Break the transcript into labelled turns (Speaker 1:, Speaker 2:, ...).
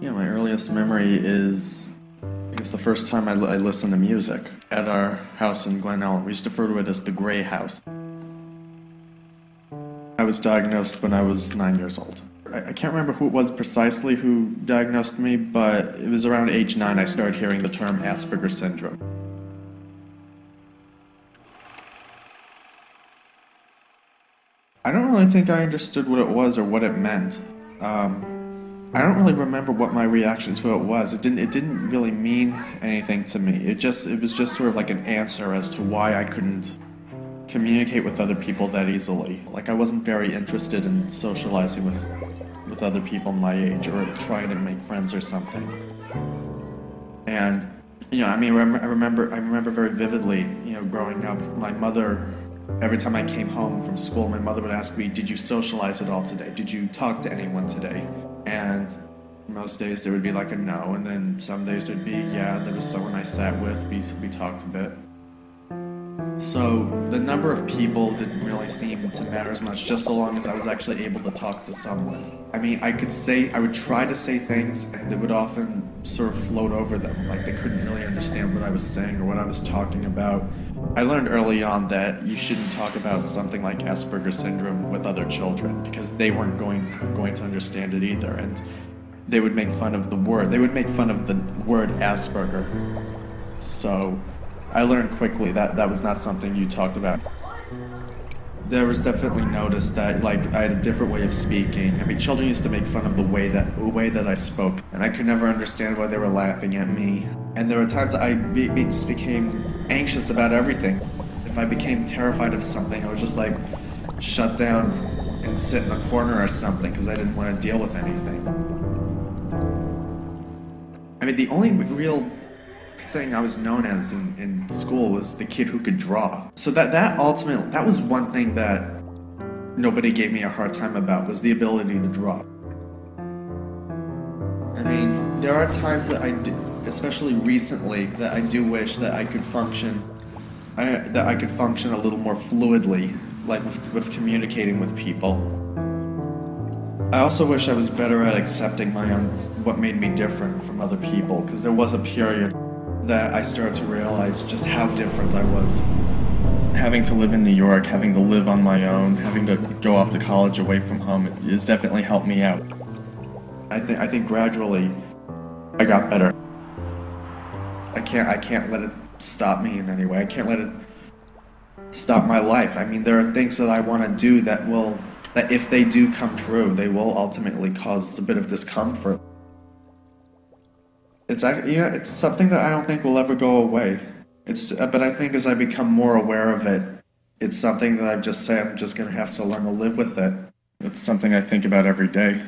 Speaker 1: Yeah, my earliest memory is, I guess, the first time I listened to music at our house in Glen Ellen. We used to refer to it as the Gray House. I was diagnosed when I was 9 years old. I can't remember who it was precisely who diagnosed me, but it was around age 9 I started hearing the term Asperger syndrome. I don't really think I understood what it was or what it meant. I don't really remember what my reaction to it was. It didn't really mean anything to me. It was just sort of like an answer as to why I couldn't communicate with other people that easily. Like I wasn't very interested in socializing with other people my age or trying to make friends or something. And I mean, I remember very vividly, growing up, my mother, every time I came home from school, my mother would ask me, "Did you socialize at all today? Did you talk to anyone today?" And most days there would be like a no, and then some days there'd be, yeah, there was someone I sat with, we talked a bit. So the number of people didn't really seem to matter as much, just so long as I was actually able to talk to someone. I mean, I would try to say things, and they would often sort of float over them, like they couldn't really understand what I was saying or what I was talking about. I learned early on that you shouldn't talk about something like Asperger syndrome with other children, because they weren't going to understand it either, and they would make fun of the word. They would make fun of the word Asperger. So I learned quickly that that was not something you talked about. There was definitely noticed that, like, I had a different way of speaking. I mean, children used to make fun of the way that I spoke, and I could never understand why they were laughing at me. And there were times I just became anxious about everything. If I became terrified of something, I would just like shut down and sit in a corner or something because I didn't want to deal with anything. I mean, the only real thing I was known as in school was the kid who could draw. So that was one thing that nobody gave me a hard time about, was the ability to draw. I mean, there are times that I do, especially recently, that I do wish that I could function a little more fluidly, like with communicating with people. I also wish I was better at accepting what made me different from other people, because there was a period that I started to realize just how different I was. Having to live in New York, having to live on my own, having to go off to college away from home, it's definitely helped me out. I think gradually I got better. I can't let it stop me in any way. I can't let it stop my life. I mean, there are things that I want to do that if they do come true, they will ultimately cause a bit of discomfort. It's something that I don't think will ever go away. But I think as I become more aware of it, it's something that I'm just going to have to learn to live with it. It's something I think about every day.